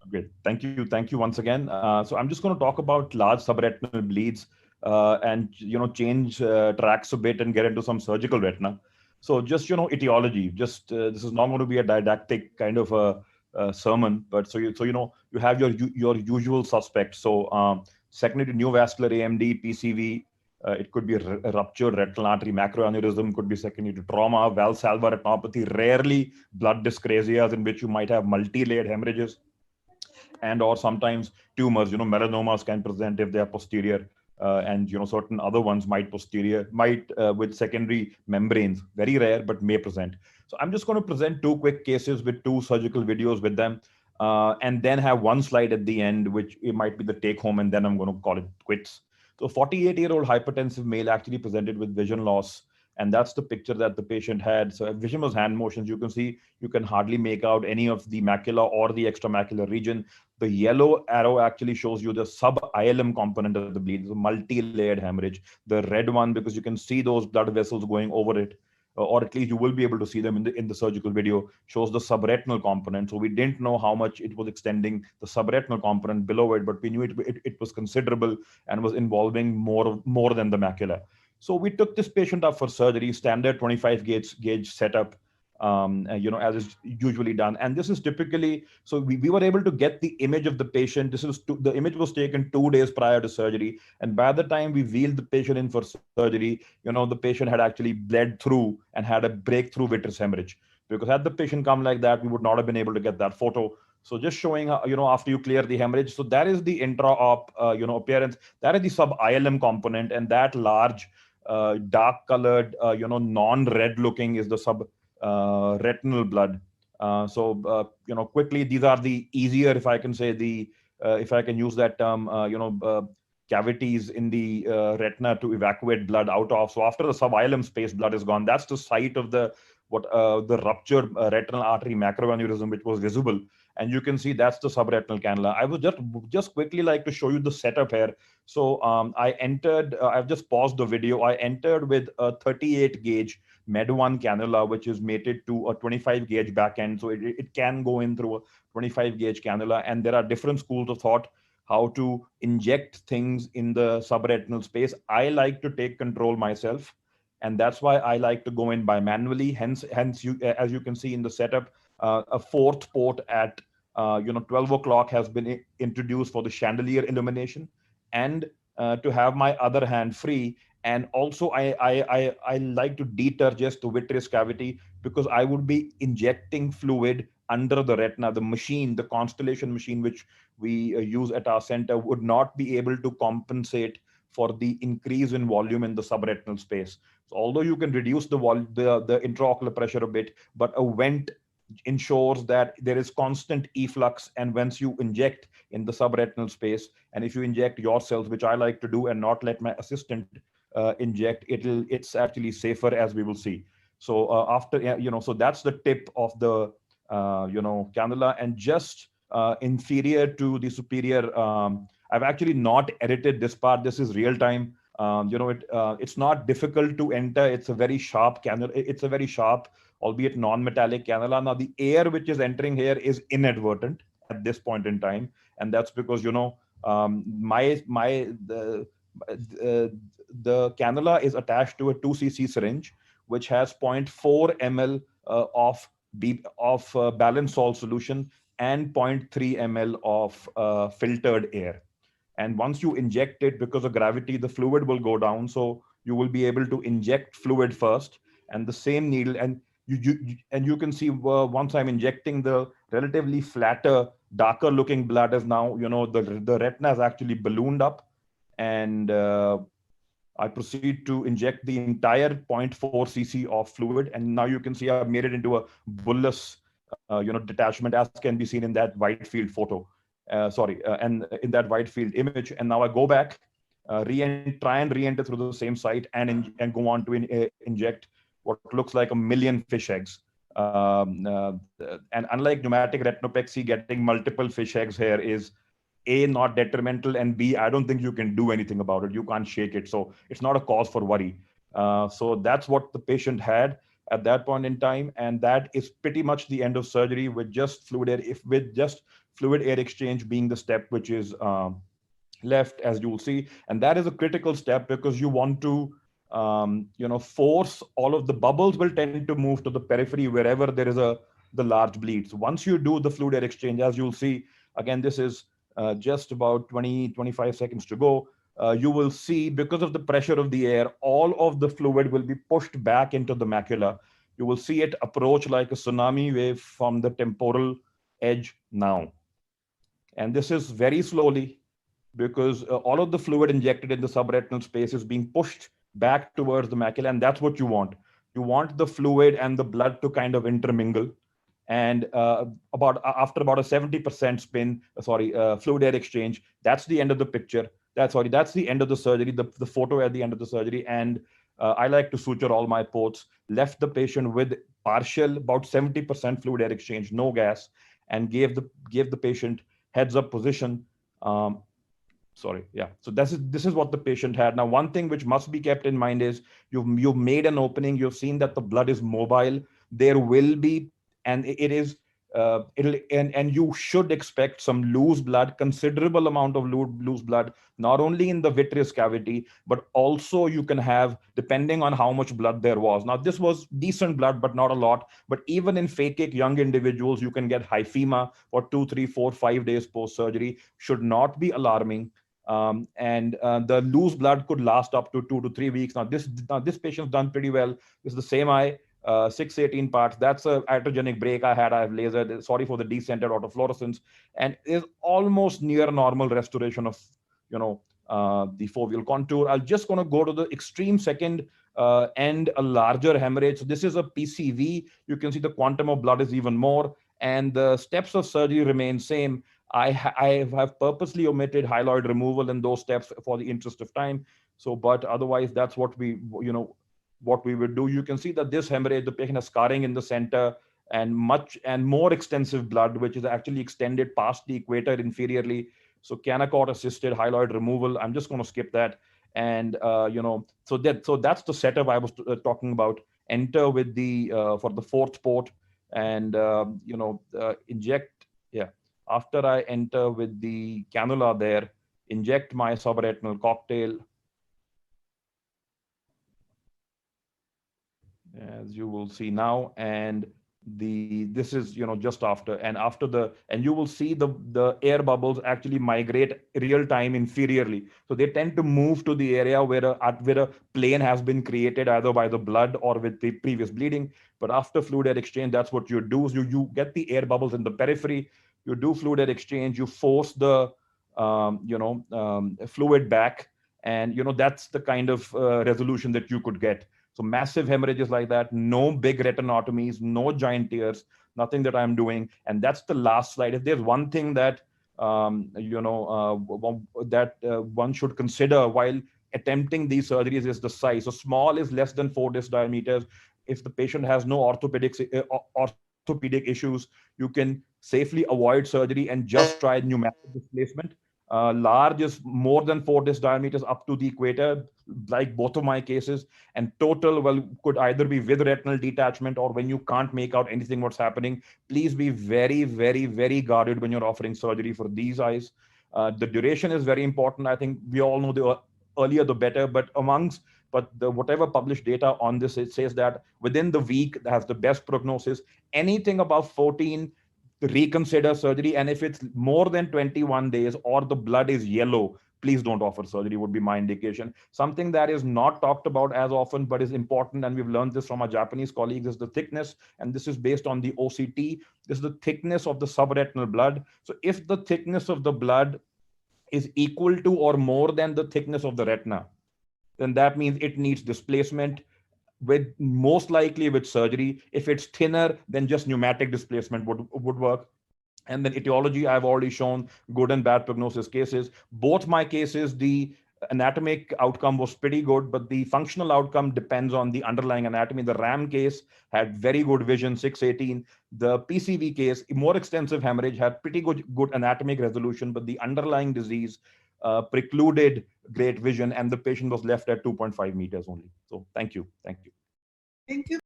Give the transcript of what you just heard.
Great. Thank you once again. So I'm just going to talk about large subretinal bleeds and change tracks a bit and get into some surgical retina. So just etiology. Just this is not going to be a didactic kind of a sermon, but you have your usual suspects. So secondary to neovascular AMD, PCV. It could be a ruptured retinal artery macroaneurysm. Could be secondary to trauma, valsalva retinopathy. Rarely blood dyscrasias in which you might have multi-layered hemorrhages and or sometimes tumors. Melanomas can present if they are posterior, and certain other ones might with secondary membranes, very rare but may present. So I'm just going to present two quick cases with two surgical videos with them, and then have one slide at the end which it might be the take home, and then I'm going to call it quits. So 48-year-old hypertensive male actually presented with vision loss, and that's the picture that the patient had. So vision was hand motions. You can see you can hardly make out any of the macula or the extramacular region. The yellow arrow actually shows you the sub-ILM component of the bleed, the multi-layered hemorrhage. The red one, because you can see those blood vessels going over it, or at least you will be able to see them in the surgical video, shows the subretinal component. So we didn't know how much it was extending the subretinal component below it, but we knew it was considerable and was involving more than the macula. So we took this patient up for surgery, standard 25 gauge setup, as is usually done. And this is typically, so we were able to get the image of the patient. The image was taken 2 days prior to surgery. And by the time we wheeled the patient in for surgery, the patient had actually bled through and had a breakthrough vitreous hemorrhage. Because had the patient come like that, we would not have been able to get that photo. So just showing, after you clear the hemorrhage. So that is the intra-op, appearance. That is the sub-ILM component. And that large, dark colored, non-red looking is the retinal blood. Quickly, these are the easier, if I can say, if I can use that term, cavities in the retina to evacuate blood out of. So after the subilum space, blood is gone. That's the site of the ruptured retinal artery macroaneurysm, which was visible. And you can see that's the subretinal cannula. I would just quickly like to show you the setup here. So I entered, I've just paused the video. I entered with a 38 gauge Med1 cannula, which is mated to a 25 gauge back end. So it can go in through a 25 gauge cannula. And there are different schools of thought how to inject things in the subretinal space. I like to take control myself. And that's why I like to go in bimanually. Hence, as you can see in the setup, a fourth port at 12 o'clock has been introduced for the chandelier illumination, and to have my other hand free. And also I like to deturgest the vitreous cavity, because I would be injecting fluid under the retina. The machine, the Constellation machine, which we use at our center, would not be able to compensate for the increase in volume in the subretinal space. So although you can reduce the intraocular pressure a bit, but a vent ensures that there is constant efflux. And once you inject in the subretinal space, and if you inject yourself, which I like to do and not let my assistant inject, it's actually safer, as we will see. So so that's the tip of the cannula. And just inferior to the superior, I've actually not edited this part. This is real time. It's not difficult to enter. It's a very sharp cannula. It's a very sharp, albeit non-metallic cannula. Now the air which is entering here is inadvertent at this point in time, and that's because the cannula is attached to a 2 cc syringe, which has zero point 0.4 ml of balanced salt solution and zero point 0.3 ml of filtered air. And once you inject it, because of gravity, the fluid will go down. So you will be able to inject fluid first, and the same needle. And you can see, once I'm injecting, the relatively flatter, darker looking blood is now, the retina is actually ballooned up. And I proceed to inject the entire zero point 0.4 cc of fluid. And now you can see I've made it into a bullous, detachment, as can be seen in that wide field photo. And in that wide field image. And now I go back, try and re-enter through the same site, and go on to inject what looks like a million fish eggs. And unlike pneumatic retinopexy, getting multiple fish eggs here is A, not detrimental, and B, I don't think you can do anything about it. You can't shake it. So it's not a cause for worry. So that's what the patient had at that point in time. And that is pretty much the end of surgery, with just fluid air exchange being the step which is left, as you will see. And that is a critical step because you want to, force all of the bubbles will tend to move to the periphery wherever there is the large bleed. So once you do the fluid air exchange, as you'll see, again, this is just about 25 seconds to go. You will see, because of the pressure of the air, all of the fluid will be pushed back into the macula. You will see it approach like a tsunami wave from the temporal edge now. And this is very slowly, because all of the fluid injected in the subretinal space is being pushed back towards the macula, and that's what you want. You want the fluid and the blood to kind of intermingle. And after about a 70% fluid air exchange, that's the end of the picture. That's the end of the surgery, the photo at the end of the surgery. And I like to suture all my ports, left the patient with partial, about 70% fluid air exchange, no gas, and gave the patient heads up position. So this is what the patient had. Now, one thing which must be kept in mind is you've made an opening. You've seen that the blood is mobile. There will be, and it is, and you should expect some loose blood, considerable amount of loose blood, not only in the vitreous cavity, but also you can have, depending on how much blood there was. Now, this was decent blood, but not a lot. But even in phakic young individuals, you can get hyphema for 2, 3, 4, 5 days post-surgery. Should not be alarming. And the loose blood could last up to 2 to 3 weeks. Now this patient's done pretty well. This is the same eye, 618 parts. That's a iatrogenic break I had. I have lasered. Sorry for the decentered autofluorescence, and is almost near normal restoration of the foveal contour. I'm just going to go to the extreme second end, a larger hemorrhage. So this is a PCV. You can see the quantum of blood is even more, and the steps of surgery remain same. I have purposely omitted hyaloid removal in those steps for the interest of time. So, but otherwise, that's what we would do. You can see that this hemorrhage, the patient has scarring in the center and much and more extensive blood, which is actually extended past the equator inferiorly. So Canacort assisted hyaloid removal. I'm just going to skip that. And so that's the setup I was talking about. Enter with the for the fourth port, and inject. Yeah. After I enter with the cannula there, inject my subretinal cocktail. As you will see now, and this is just after, and you will see the air bubbles actually migrate real time inferiorly. So they tend to move to the area where a plane has been created either by the blood or with the previous bleeding. But after fluid air exchange, that's what you do. You get the air bubbles in the periphery. You do fluid air exchange. You force the fluid back, and that's the kind of resolution that you could get. So massive hemorrhages like that, no big retinotomies, no giant tears, nothing that I'm doing. And that's the last slide. If there's one thing that one should consider while attempting these surgeries is the size. So small is less than 4 disc diameters. If the patient has no orthopedic issues, you can safely avoid surgery and just try pneumatic displacement. Large is more than 4 disc diameters up to the equator, like both of my cases. And total, could either be with retinal detachment, or when you can't make out anything what's happening. Please be very, very, very guarded when you're offering surgery for these eyes. The duration is very important. I think we all know the earlier the better, but whatever published data on this, it says that within the week has the best prognosis. Anything above 14, reconsider surgery. And if it's more than 21 days or the blood is yellow, please don't offer surgery, would be my indication. Something that is not talked about as often, but is important, and we've learned this from our Japanese colleagues, is the thickness. And this is based on the OCT. This is the thickness of the subretinal blood. So if the thickness of the blood is equal to or more than the thickness of the retina, then that means it needs displacement, with most likely with surgery. If it's thinner, then just pneumatic displacement would work. And then etiology, I've already shown good and bad prognosis cases. Both my cases, the anatomic outcome was pretty good, but the functional outcome depends on the underlying anatomy. The RAM case had very good vision, 618. The PCV case, more extensive hemorrhage, had pretty good anatomic resolution, but the underlying disease precluded great vision, and the patient was left at 2.5 meters only. So thank you. Thank you.